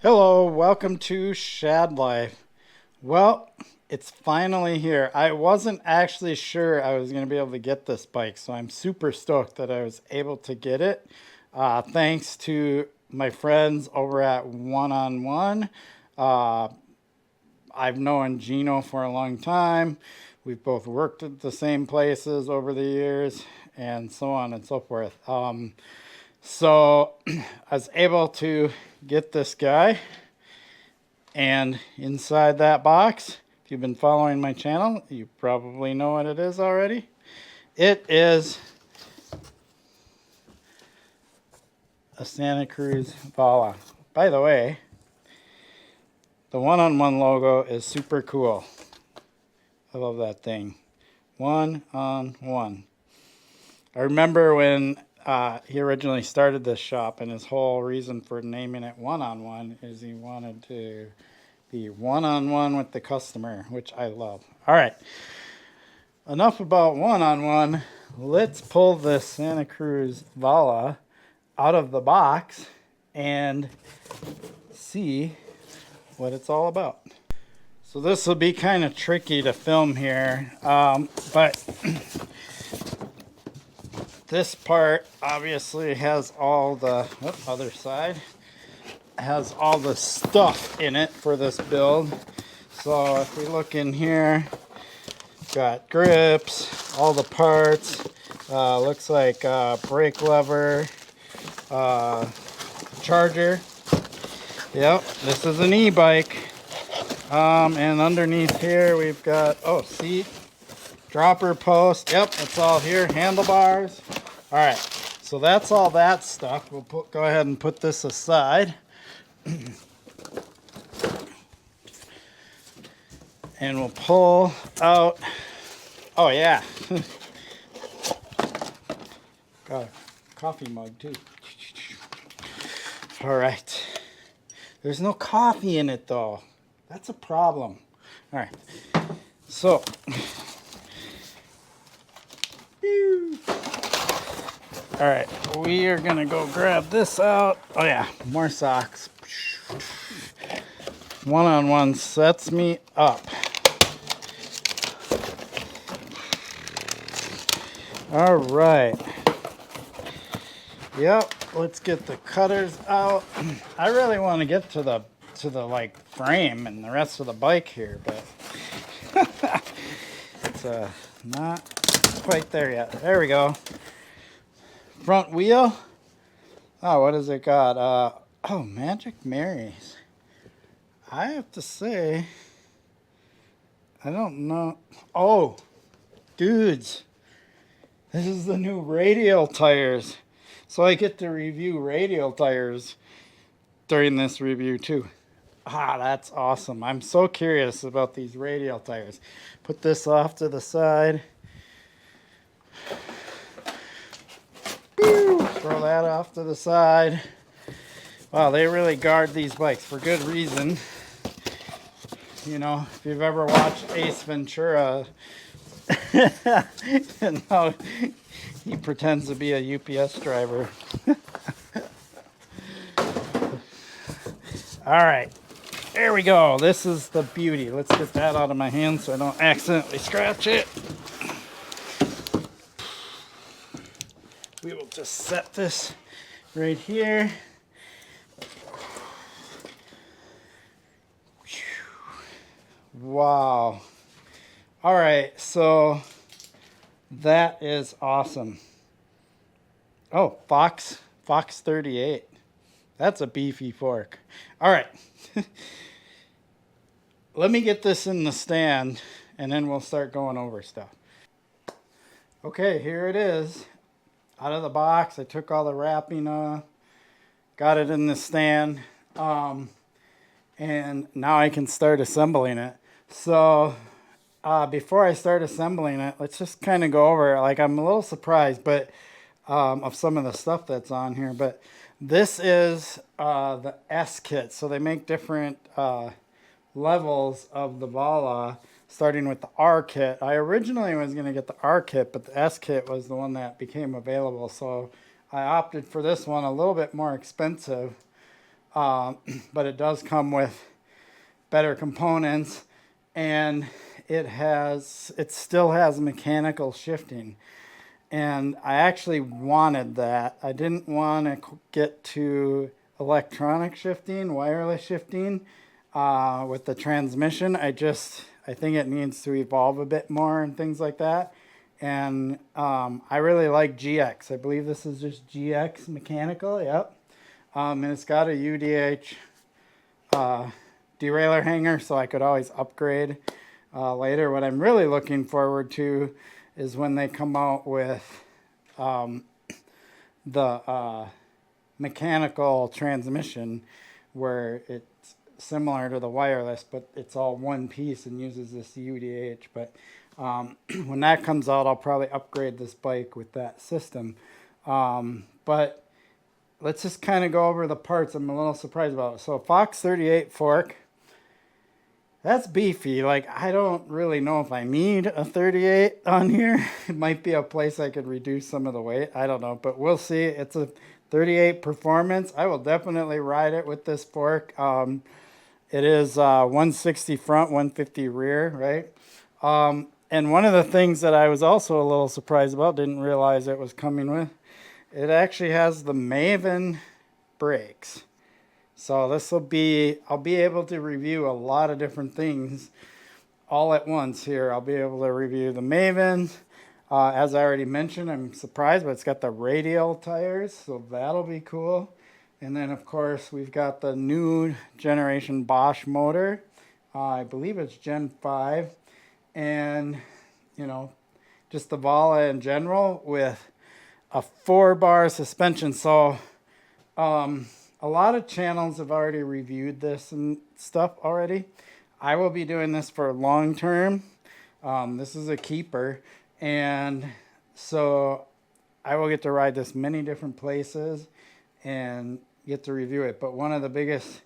Hello, welcome to Shad Life. Well, it's finally here. I wasn't actually sure I was going to be able to get this bike, so I'm super stoked that I was able to get it. Thanks to my friends over at One on One. I've known Gino for a long time. We've both worked at the same places over the years, and so on and so forth. So I was able to get this guy, and inside that box, if you've been following my channel, you probably know what it is already. It is a Santa Cruz Vala. By the way, the One on One logo is super cool. I love that thing. One on One. I remember when he originally started this shop, and his whole reason for naming it One on One is he wanted to be one on one with the customer, which I love. All right, enough about one on one. Let's pull this Santa Cruz Vala out of the box and see what it's all about. So this will be kind of tricky to film here, but this part obviously has all the other side has all the stuff in it for this build. So if we look in here, got grips, all the parts, looks like brake lever, charger. Yep, this is an e-bike. And underneath here we've got seat, dropper post. Yep, it's all here. Handlebars. All right, so that's all that stuff. We'll go ahead and put this aside. And we'll pull out, oh yeah, got a coffee mug too. All right, there's no coffee in it though. That's a problem. All right, so, all right, we are gonna go grab this out. Oh yeah, more socks. One on One sets me up. All right. Yep, let's get the cutters out. I really want to get to the like frame and the rest of the bike here, but it's not quite there yet. There we go. Front wheel. Oh, what has it got? Oh, Magic Marys. I have to say, I don't know. Oh, dudes, this is the new radial tires. So I get to review radial tires during this review too. Ah, that's awesome. I'm so curious about these radial tires. Put this off to the side. Throw that off to the side. Wow, they really guard these bikes for good reason. You know, if you've ever watched Ace Ventura, and how he pretends to be a UPS driver. All right, there we go. This is the beauty. Let's get that out of my hand so I don't accidentally scratch it. We will just set this right here. Wow. All right, so that is awesome. Oh, Fox 38. That's a beefy fork. All right. Let me get this in the stand, and then we'll start going over stuff. Okay, here it is. Out of the box, I took all the wrapping off, got it in the stand, and now I can start assembling it. So before I start assembling it, let's just kind of go over it. Like, I'm a little surprised of some of the stuff that's on here, but this is the S kit. So they make different levels of the Vala, starting with the R kit. I originally was going to get the R kit, but the S kit was the one that became available. So I opted for this one, a little bit more expensive. but it does come with better components, and it still has mechanical shifting. And I actually wanted that. I didn't want to get to electronic shifting, wireless shifting with the transmission. I think it needs to evolve a bit more and things like that. And I really like GX. I believe this is just GX mechanical. Yep. And it's got a UDH derailleur hanger, so I could always upgrade later. What I'm really looking forward to is when they come out with the mechanical transmission, where it's similar to the wireless, but it's all one piece and uses this UDH. But when that comes out, I'll probably upgrade this bike with that system. But let's just kind of go over the parts I'm a little surprised about. So Fox 38 fork. That's beefy. Like, I don't really know if I need a 38 on here. It might be a place I could reduce some of the weight. I don't know, but we'll see. It's a 38 performance. I will definitely ride it with this fork. It is 160 front, 150 rear, right? And one of the things that I was also a little surprised about, didn't realize it was coming with, it actually has the Maven brakes. So this will be, I'll be able to review a lot of different things all at once here. I'll be able to review the Maven. As I already mentioned, I'm surprised, but it's got the radial tires, so that'll be cool. And then, of course, we've got the new generation Bosch motor. I believe it's Gen 5. And, you know, just the Vala in general with a 4-bar suspension. So, a lot of channels have already reviewed this and stuff already. I will be doing this for long term. This is a keeper. And so I will get to ride this many different places and get to review it. But one of the biggest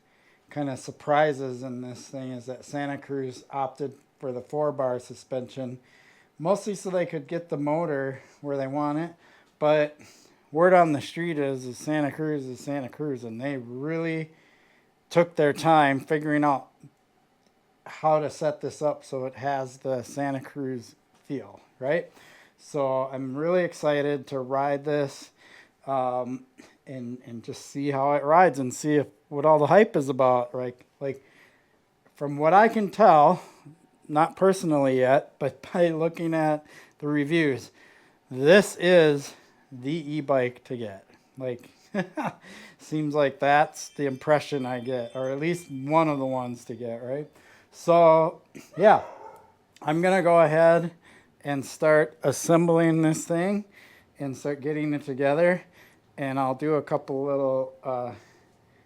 kind of surprises in this thing is that Santa Cruz opted for the 4-bar suspension, mostly so they could get the motor where they want it. But word on the street is Santa Cruz, and they really took their time figuring out how to set this up so it has the Santa Cruz feel, right? So I'm really excited to ride this and just see how it rides and see what all the hype is about. Like from what I can tell, not personally yet, but by looking at the reviews, this is the e-bike to get. Like, seems like that's the impression I get, or at least one of the ones to get, right? So yeah, I'm gonna go ahead and start assembling this thing and start getting it together, and I'll do a couple little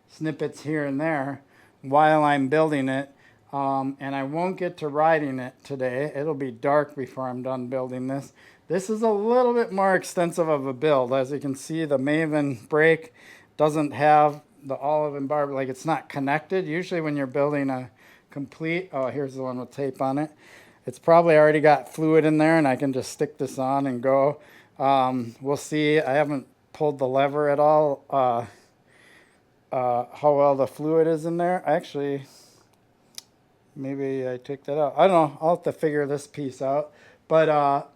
snippets here and there while I'm building it. And I won't get to riding it today. It'll be dark before I'm done building this. This is a little bit more extensive of a build. As you can see, the Maven brake doesn't have the olive and barb, like it's not connected. Usually when you're building a complete, oh, here's the one with tape on it. It's probably already got fluid in there and I can just stick this on and go. We'll see. I haven't pulled the lever at all, how well the fluid is in there. Actually, maybe I take that out. I don't know. I'll have to figure this piece out. But I'll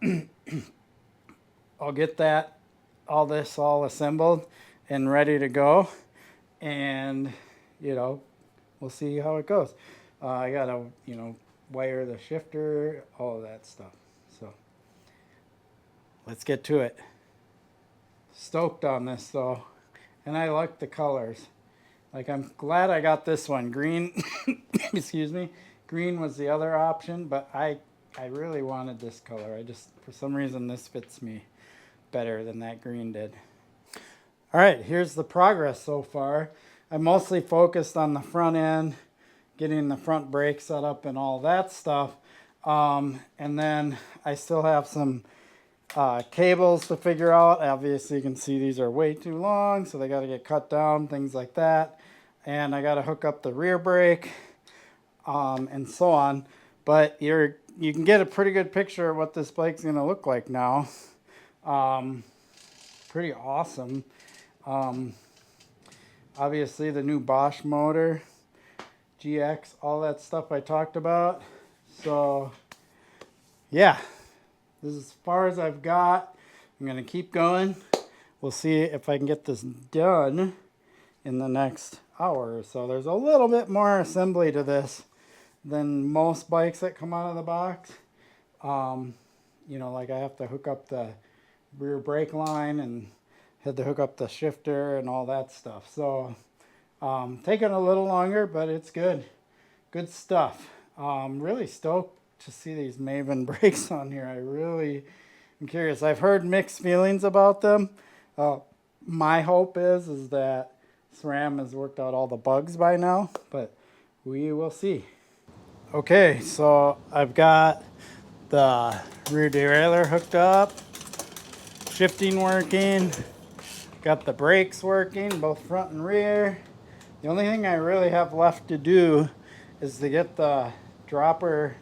get all this assembled and ready to go. And, you know, we'll see how it goes. I got to, you know, wire the shifter, all of that stuff. So let's get to it. Stoked on this, though. And I like the colors. Like, I'm glad I got this one. Green, excuse me. Green was the other option, but I really wanted this color. For some reason, this fits me better than that green did. All right, here's the progress so far. I mostly focused on the front end, getting the front brake set up and all that stuff. And then I still have some cables to figure out. Obviously, you can see these are way too long, so they got to get cut down, things like that. And I got to hook up the rear brake and so on. But you can get a pretty good picture of what this bike's going to look like now. Pretty awesome. Obviously the new Bosch motor, GX, all that stuff I talked about. So yeah, this is as far as I've got. I'm gonna keep going. We'll see if I can get this done in the next hour or so. There's a little bit more assembly to this than most bikes that come out of the box. You know, like I have to hook up the rear brake line and had to hook up the shifter and all that stuff. So taking a little longer, but it's good. Good stuff. Really stoked to see these Maven brakes on here. I really am curious. I've heard mixed feelings about them. My hope is that SRAM has worked out all the bugs by now, but we will see. Okay, so I've got the rear derailleur hooked up, shifting working, got the brakes working, both front and rear. The only thing I really have left to do is to get the dropper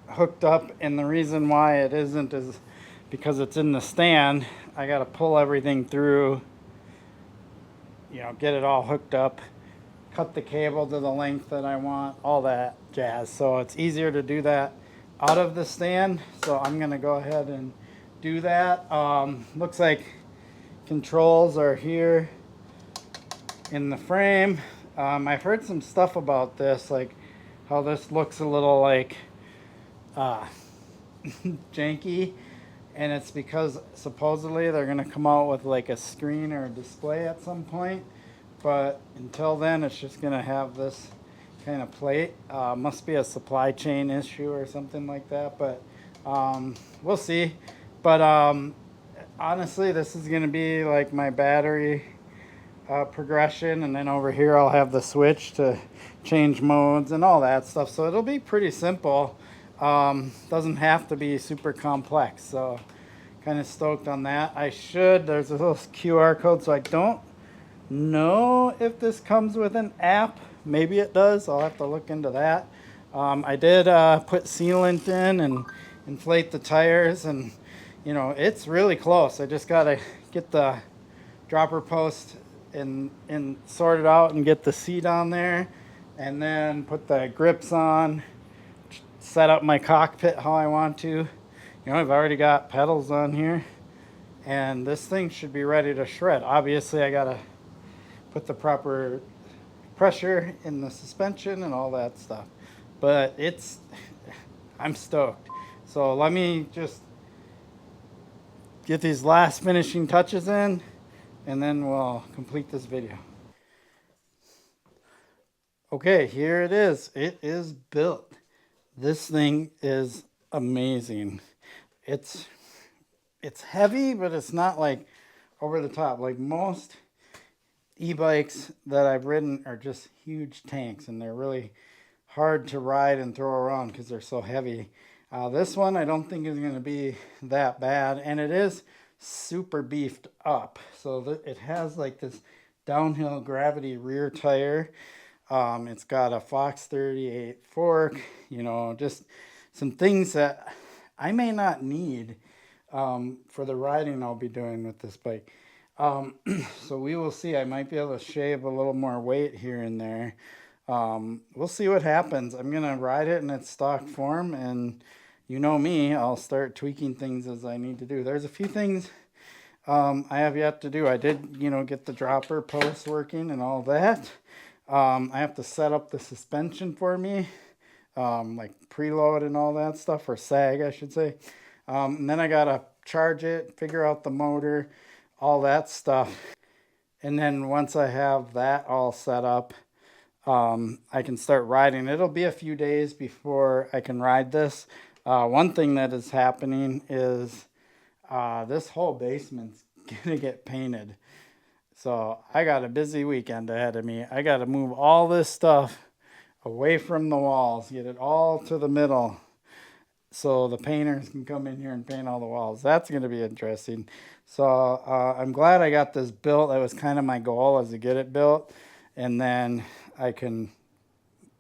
hooked up, and the reason why it isn't is because it's in the stand. I got to pull everything through, you know, get it all hooked up, cut the cable to the length that I want, all that jazz. So it's easier to do that out of the stand. So I'm gonna go ahead and do that. Looks like controls are here in the frame. I've heard some stuff about this, like how this looks a little like janky, and it's because supposedly they're gonna come out with like a screen or a display at some point. But until then, it's just gonna have this kind of plate. Must be a supply chain issue or something like that, but we'll see. But honestly, this is gonna be like my battery progression, and then over here I'll have the switch to change modes and all that stuff. So it'll be pretty simple. Doesn't have to be super complex. So kind of stoked on that. There's a little QR code, so I don't know if this comes with an app. Maybe it does. I'll have to look into that. I did put sealant in and inflate the tires, and you know, it's really close. I just gotta get the dropper post and sort it out and get the seat on there, and then put the grips on, set up my cockpit how I want to. You know, I've already got pedals on here, and this thing should be ready to shred. Obviously I gotta put the proper pressure in the suspension and all that stuff, but I'm stoked. So let me just get these last finishing touches in, and then we'll complete this video. Okay, here it is. It is built. This thing is amazing. It's heavy, but it's not like over the top. Like most e-bikes that I've ridden are just huge tanks, and they're really hard to ride and throw around because they're so heavy. This one I don't think is going to be that bad, and it is super beefed up. So it has like this downhill gravity rear tire. It's got a Fox 38 fork, you know, just some things that I may not need for the riding I'll be doing with this bike. So we will see. I might be able to shave a little more weight here and there. We'll see what happens. I'm going to ride it in its stock form, and you know me, I'll start tweaking things as I need to do. There's a few things I have yet to do. I did, you know, get the dropper post working and all that. I have to set up the suspension for me, like preload and all that stuff, or sag, I should say. And then I got to charge it, figure out the motor, all that stuff. And then once I have that all set up, I can start riding. It'll be a few days before I can ride this. One thing that is happening is this whole basement's gonna get painted. So I got a busy weekend ahead of me. I got to move all this stuff away from the walls, get it all to the middle, so the painters can come in here and paint all the walls. That's going to be interesting. So I'm glad I got this built. That was kind of my goal, is to get it built, and then I can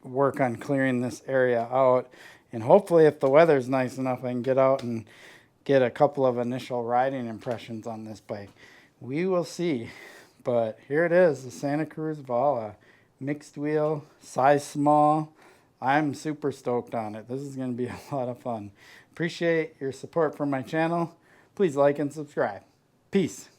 work on clearing this area out. And hopefully, if the weather's nice enough, I can get out and get a couple of initial riding impressions on this bike. We will see. But here it is, the Santa Cruz Vala. Mixed wheel, size small. I'm super stoked on it. This is going to be a lot of fun. Appreciate your support for my channel. Please like and subscribe. Peace.